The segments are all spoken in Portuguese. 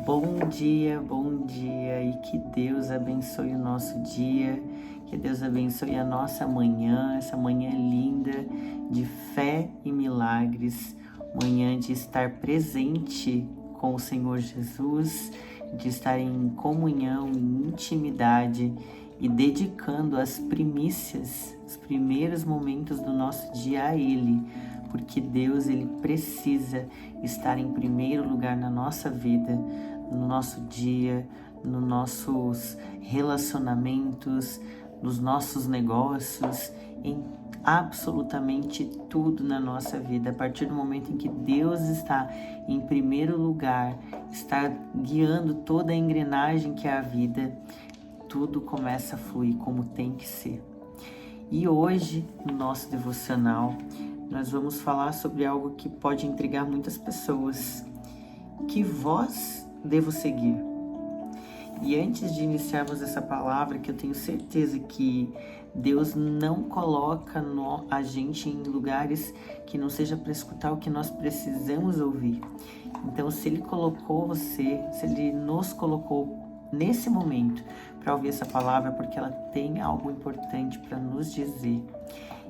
Bom dia e que Deus abençoe o nosso dia, que Deus abençoe a nossa manhã, essa manhã linda de fé e milagres, manhã de estar presente com o Senhor Jesus, de estar em comunhão, em intimidade e dedicando as primícias, os primeiros momentos do nosso dia a Ele, porque Deus, Ele precisa estar em primeiro lugar na nossa vida, no nosso dia, nos nossos relacionamentos, nos nossos negócios, em absolutamente tudo na nossa vida. A partir do momento em que Deus está em primeiro lugar, está guiando toda a engrenagem que é a vida, tudo começa a fluir como tem que ser. E hoje, no nosso devocional, nós vamos falar sobre algo que pode intrigar muitas pessoas. Que voz devo seguir? E antes de iniciarmos essa palavra, que eu tenho certeza que Deus não coloca a gente em lugares que não seja para escutar o que nós precisamos ouvir. Então, se Ele colocou você, se Ele nos colocou nesse momento para ouvir essa palavra, porque ela tem algo importante para nos dizer.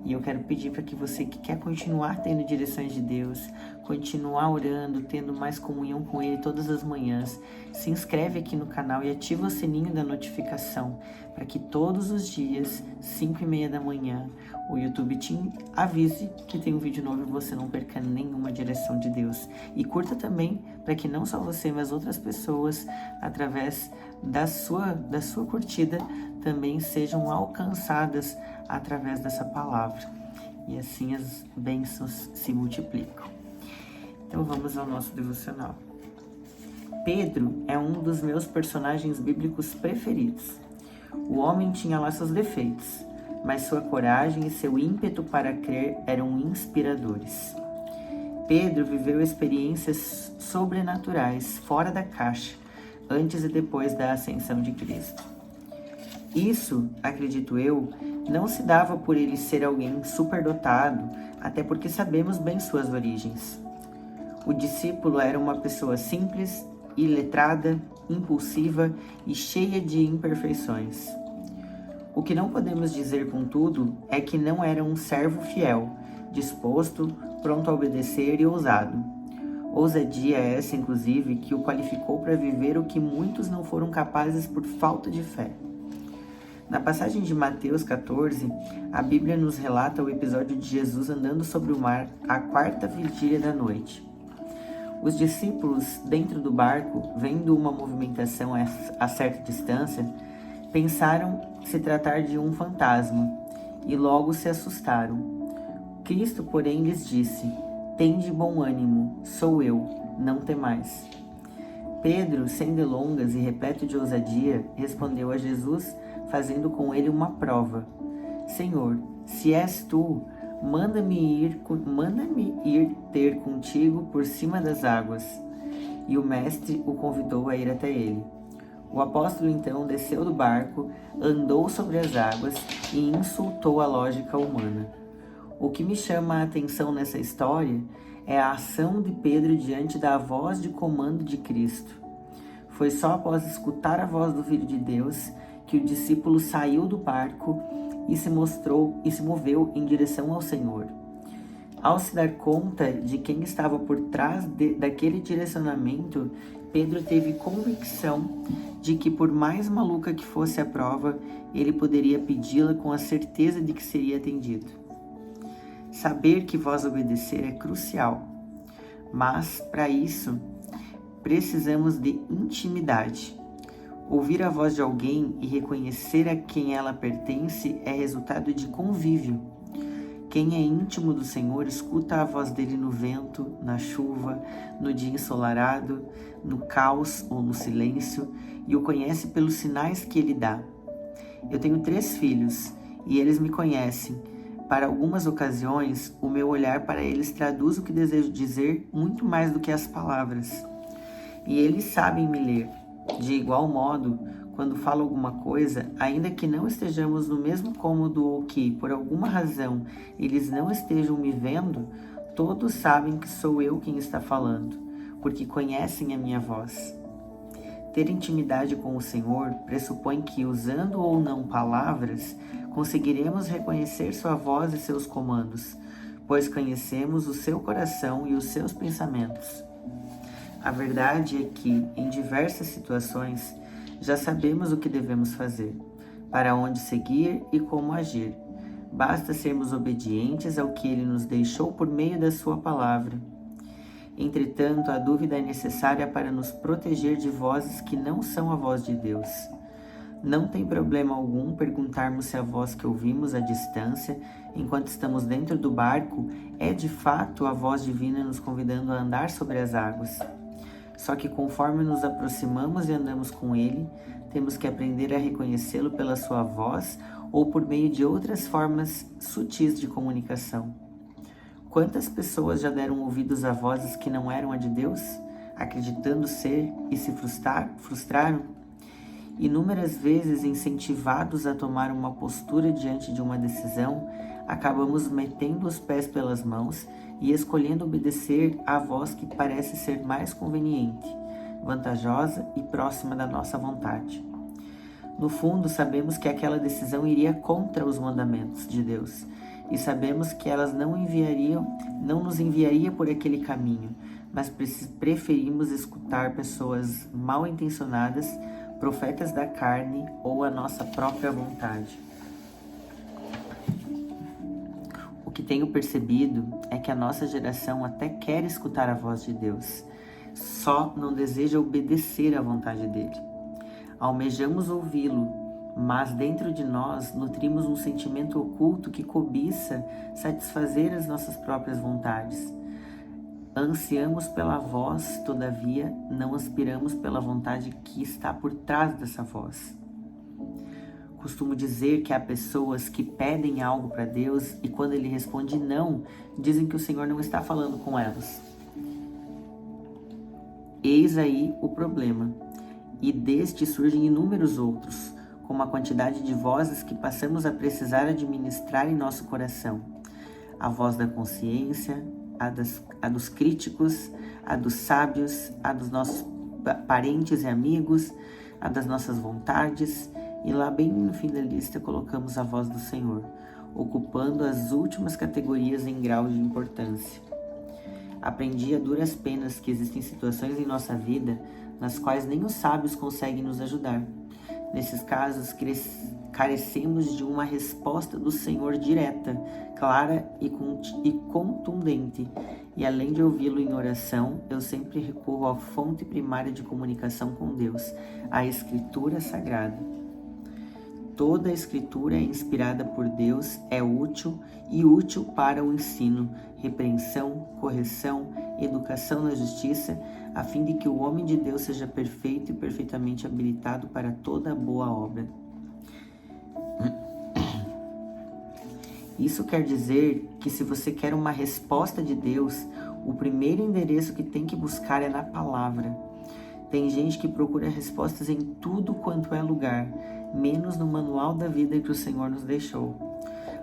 E eu quero pedir para que você que quer continuar tendo direções de Deus, continuar orando, tendo mais comunhão com Ele todas as manhãs, se inscreve aqui no canal e ativa o sininho da notificação, para que todos os dias, 5:30 da manhã, o YouTube te avise que tem um vídeo novo e você não perca nenhuma direção de Deus. E curta também, para que não só você, mas outras pessoas, através da sua curtida, também sejam alcançadas através dessa palavra. E assim as bênçãos se multiplicam. Então vamos ao nosso devocional. Pedro é um dos meus personagens bíblicos preferidos. O homem tinha lá seus defeitos, mas sua coragem e seu ímpeto para crer eram inspiradores. Pedro viveu experiências sobrenaturais, fora da caixa, antes e depois da ascensão de Cristo. Isso, acredito eu, não se dava por ele ser alguém superdotado, até porque sabemos bem suas origens. O discípulo era uma pessoa simples, iletrada, impulsiva e cheia de imperfeições. O que não podemos dizer, contudo, é que não era um servo fiel, disposto, pronto a obedecer e ousado. Ousadia essa, inclusive, que o qualificou para viver o que muitos não foram capazes por falta de fé. Na passagem de Mateus 14, a Bíblia nos relata o episódio de Jesus andando sobre o mar à quarta vigília da noite. Os discípulos, dentro do barco, vendo uma movimentação a certa distância, pensaram se tratar de um fantasma e logo se assustaram. Cristo, porém, lhes disse: "Tende bom ânimo, sou eu, não temais." Pedro, sem delongas e repleto de ousadia, respondeu a Jesus, fazendo com ele uma prova: "Senhor, se és tu, manda-me ir ter contigo por cima das águas." E o mestre o convidou a ir até ele. O apóstolo então desceu do barco, andou sobre as águas e insultou a lógica humana. O que me chama a atenção nessa história é a ação de Pedro diante da voz de comando de Cristo. Foi só após escutar a voz do Filho de Deus que o discípulo saiu do barco e se moveu em direção ao Senhor. Ao se dar conta de quem estava por trás daquele direcionamento, Pedro teve convicção de que, por mais maluca que fosse a prova, ele poderia pedi-la com a certeza de que seria atendido. Saber que voz obedecer é crucial, mas, para isso, precisamos de intimidade. Ouvir a voz de alguém e reconhecer a quem ela pertence é resultado de convívio. Quem é íntimo do Senhor escuta a voz dele no vento, na chuva, no dia ensolarado, no caos ou no silêncio, e o conhece pelos sinais que ele dá. Eu tenho 3 filhos e eles me conhecem. Para algumas ocasiões, o meu olhar para eles traduz o que desejo dizer muito mais do que as palavras. E eles sabem me ler. De igual modo, quando falo alguma coisa, ainda que não estejamos no mesmo cômodo ou que, por alguma razão, eles não estejam me vendo, todos sabem que sou eu quem está falando, porque conhecem a minha voz. Ter intimidade com o Senhor pressupõe que, usando ou não palavras, conseguiremos reconhecer sua voz e seus comandos, pois conhecemos o seu coração e os seus pensamentos. A verdade é que, em diversas situações, já sabemos o que devemos fazer, para onde seguir e como agir. Basta sermos obedientes ao que Ele nos deixou por meio da sua palavra. Entretanto, a dúvida é necessária para nos proteger de vozes que não são a voz de Deus. Não tem problema algum perguntarmos se a voz que ouvimos à distância, enquanto estamos dentro do barco, é de fato a voz divina nos convidando a andar sobre as águas. Só que conforme nos aproximamos e andamos com Ele, temos que aprender a reconhecê-lo pela sua voz ou por meio de outras formas sutis de comunicação. Quantas pessoas já deram ouvidos a vozes que não eram a de Deus, acreditando ser e se frustraram? Inúmeras vezes, incentivados a tomar uma postura diante de uma decisão, acabamos metendo os pés pelas mãos e escolhendo obedecer à voz que parece ser mais conveniente, vantajosa e próxima da nossa vontade. No fundo, sabemos que aquela decisão iria contra os mandamentos de Deus, e sabemos que elas não nos enviaria por aquele caminho, mas preferimos escutar pessoas mal intencionadas, profetas da carne ou a nossa própria vontade. O que tenho percebido é que a nossa geração até quer escutar a voz de Deus, só não deseja obedecer à vontade dele. Almejamos ouvi-lo, mas dentro de nós nutrimos um sentimento oculto que cobiça satisfazer as nossas próprias vontades. Ansiamos pela voz, todavia não aspiramos pela vontade que está por trás dessa voz. Costumo dizer que há pessoas que pedem algo para Deus e quando Ele responde não, dizem que o Senhor não está falando com elas. Eis aí o problema, e deste surgem inúmeros outros, com uma quantidade de vozes que passamos a precisar administrar em nosso coração. A voz da consciência, a dos críticos, a dos sábios, a dos nossos parentes e amigos, a das nossas vontades, e lá bem no fim da lista colocamos a voz do Senhor, ocupando as últimas categorias em grau de importância. Aprendi a duras penas que existem situações em nossa vida nas quais nem os sábios conseguem nos ajudar. Nesses casos, carecemos de uma resposta do Senhor direta, clara e contundente. E além de ouvi-lo em oração, eu sempre recorro à fonte primária de comunicação com Deus, a Escritura Sagrada. Toda a Escritura é inspirada por Deus, é útil para o ensino, repreensão, correção, educação na justiça, a fim de que o homem de Deus seja perfeito e perfeitamente habilitado para toda boa obra. Isso quer dizer que se você quer uma resposta de Deus, o primeiro endereço que tem que buscar é na palavra. Tem gente que procura respostas em tudo quanto é lugar, menos no manual da vida que o Senhor nos deixou.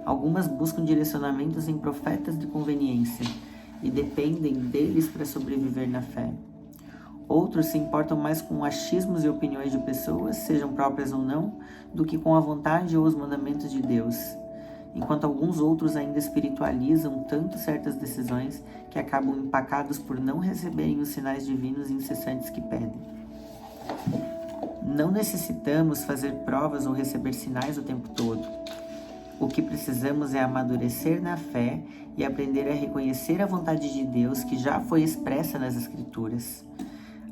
Algumas buscam direcionamentos em profetas de conveniência e dependem deles para sobreviver na fé. Outros se importam mais com achismos e opiniões de pessoas, sejam próprias ou não, do que com a vontade ou os mandamentos de Deus. Enquanto alguns outros ainda espiritualizam tanto certas decisões que acabam empacados por não receberem os sinais divinos incessantes que pedem. Não necessitamos fazer provas ou receber sinais o tempo todo. O que precisamos é amadurecer na fé e aprender a reconhecer a vontade de Deus que já foi expressa nas Escrituras.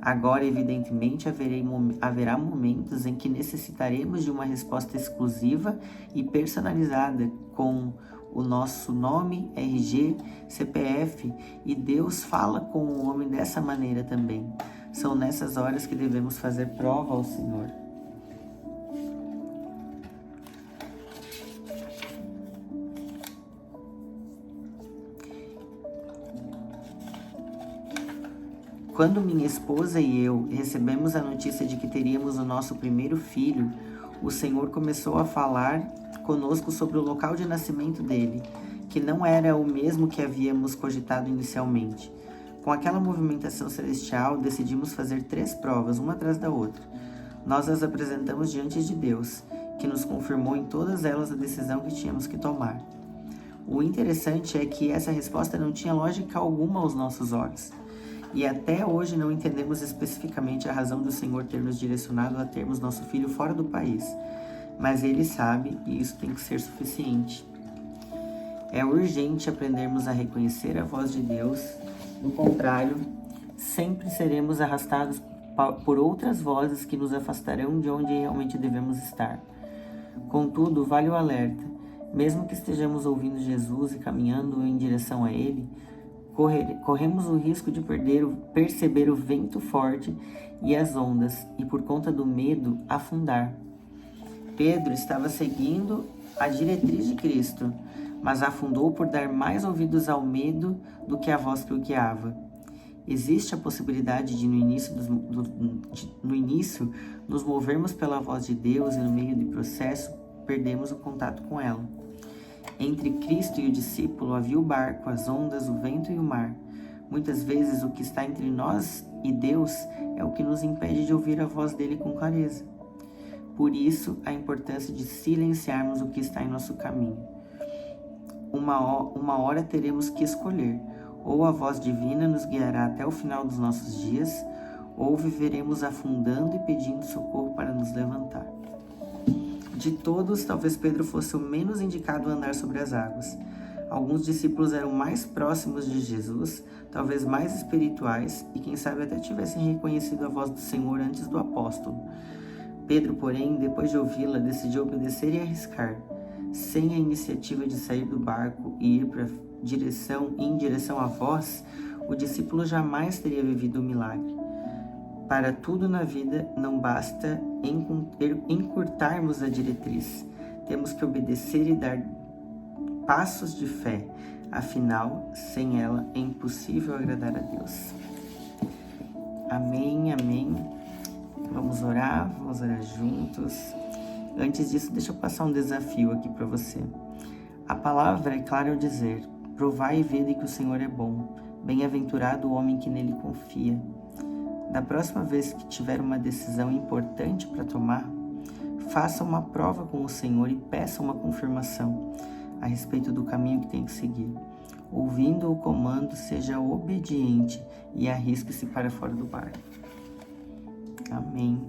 Agora, evidentemente, haverá momentos em que necessitaremos de uma resposta exclusiva e personalizada com o nosso nome, RG, CPF, e Deus fala com o homem dessa maneira também. São nessas horas que devemos fazer prova ao Senhor. Quando minha esposa e eu recebemos a notícia de que teríamos o nosso primeiro filho, o Senhor começou a falar conosco sobre o local de nascimento dele, que não era o mesmo que havíamos cogitado inicialmente. Com aquela movimentação celestial, decidimos fazer 3 provas, uma atrás da outra. Nós as apresentamos diante de Deus, que nos confirmou em todas elas a decisão que tínhamos que tomar. O interessante é que essa resposta não tinha lógica alguma aos nossos olhos. E até hoje não entendemos especificamente a razão do Senhor ter nos direcionado a termos nosso filho fora do país. Mas Ele sabe e isso tem que ser suficiente. É urgente aprendermos a reconhecer a voz de Deus. Do contrário, sempre seremos arrastados por outras vozes que nos afastarão de onde realmente devemos estar. Contudo, vale o alerta. Mesmo que estejamos ouvindo Jesus e caminhando em direção a Ele, corremos o risco de perceber o vento forte e as ondas, e por conta do medo, afundar. Pedro estava seguindo a diretriz de Cristo, mas afundou por dar mais ouvidos ao medo do que à voz que o guiava. Existe a possibilidade de, no início, nos movermos pela voz de Deus e no meio do processo, perdemos o contato com ela. Entre Cristo e o discípulo havia o barco, as ondas, o vento e o mar. Muitas vezes o que está entre nós e Deus é o que nos impede de ouvir a voz dele com clareza. Por isso, a importância de silenciarmos o que está em nosso caminho. Uma hora teremos que escolher, ou a voz divina nos guiará até o final dos nossos dias, ou viveremos afundando e pedindo socorro para nos levantar. De todos, talvez Pedro fosse o menos indicado a andar sobre as águas. Alguns discípulos eram mais próximos de Jesus, talvez mais espirituais, e quem sabe até tivessem reconhecido a voz do Senhor antes do apóstolo. Pedro, porém, depois de ouvi-la, decidiu obedecer e arriscar. Sem a iniciativa de sair do barco e ir em direção à voz, o discípulo jamais teria vivido o milagre. Para tudo na vida, não basta encurtarmos a diretriz. Temos que obedecer e dar passos de fé. Afinal, sem ela é impossível agradar a Deus. Amém, amém. Vamos orar juntos. Antes disso, deixa eu passar um desafio aqui para você. A palavra é clara ao dizer: provai e vede que o Senhor é bom. Bem-aventurado o homem que nele confia. Da próxima vez que tiver uma decisão importante para tomar, faça uma prova com o Senhor e peça uma confirmação a respeito do caminho que tem que seguir. Ouvindo o comando, seja obediente e arrisque-se para fora do barco. Amém.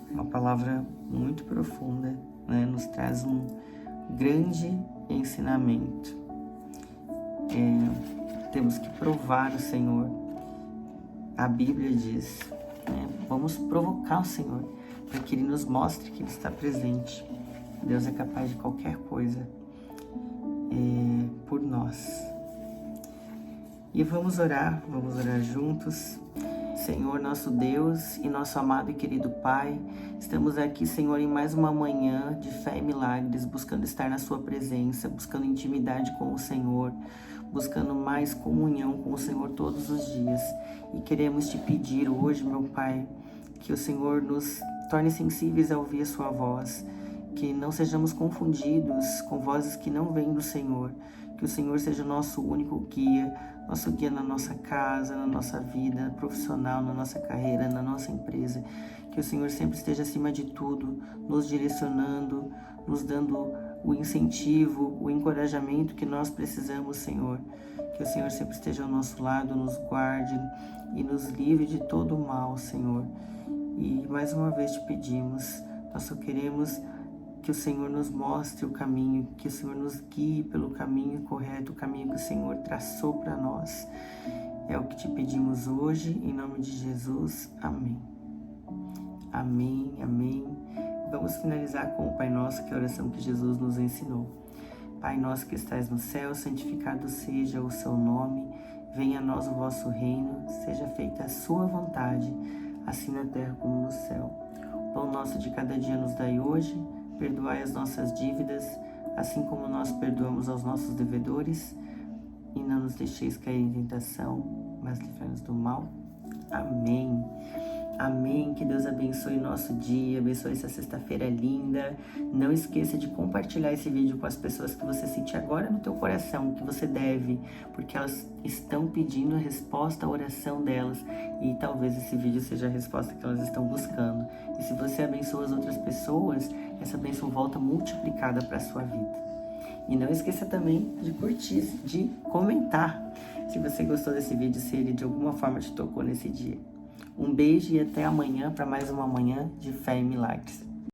Uma palavra muito profunda, né? Nos traz um grande ensinamento. Temos que provar o Senhor. A Bíblia diz, vamos provocar o Senhor para que Ele nos mostre que Ele está presente. Deus é capaz de qualquer coisa por nós. E vamos orar juntos. Senhor, nosso Deus e nosso amado e querido Pai, estamos aqui, Senhor, em mais uma manhã de fé e milagres, buscando estar na Sua presença, buscando intimidade com o Senhor, buscando mais comunhão com o Senhor todos os dias. E queremos Te pedir hoje, meu Pai, que o Senhor nos torne sensíveis a ouvir a Sua voz, que não sejamos confundidos com vozes que não vêm do Senhor, que o Senhor seja o nosso único guia, nosso guia na nossa casa, na nossa vida profissional, na nossa carreira, na nossa empresa. Que o Senhor sempre esteja acima de tudo, nos direcionando, nos dando o incentivo, o encorajamento que nós precisamos, Senhor. Que o Senhor sempre esteja ao nosso lado, nos guarde e nos livre de todo o mal, Senhor. E mais uma vez te pedimos, nós só queremos que o Senhor nos mostre o caminho, que o Senhor nos guie pelo caminho correto, o caminho que o Senhor traçou para nós. É o que te pedimos hoje, em nome de Jesus. Amém. Amém, amém. Vamos finalizar com o Pai Nosso, que é a oração que Jesus nos ensinou. Pai nosso que estais no céu, santificado seja o seu nome. Venha a nós o vosso reino, seja feita a sua vontade, assim na terra como no céu. O pão nosso de cada dia nos dai hoje. Perdoai as nossas dívidas, assim como nós perdoamos aos nossos devedores. E não nos deixeis cair em tentação, mas livrai-nos do mal. Amém. Amém. Que Deus abençoe o nosso dia, abençoe essa sexta-feira linda. Não esqueça de compartilhar esse vídeo com as pessoas que você sente agora no teu coração, que você deve, porque elas estão pedindo a resposta à oração delas e talvez esse vídeo seja a resposta que elas estão buscando. E se você abençoa as outras pessoas, essa bênção volta multiplicada para a sua vida. E não esqueça também de curtir, de comentar, se você gostou desse vídeo, se ele de alguma forma te tocou nesse dia. Um beijo e até amanhã para mais uma manhã de fé e milagres.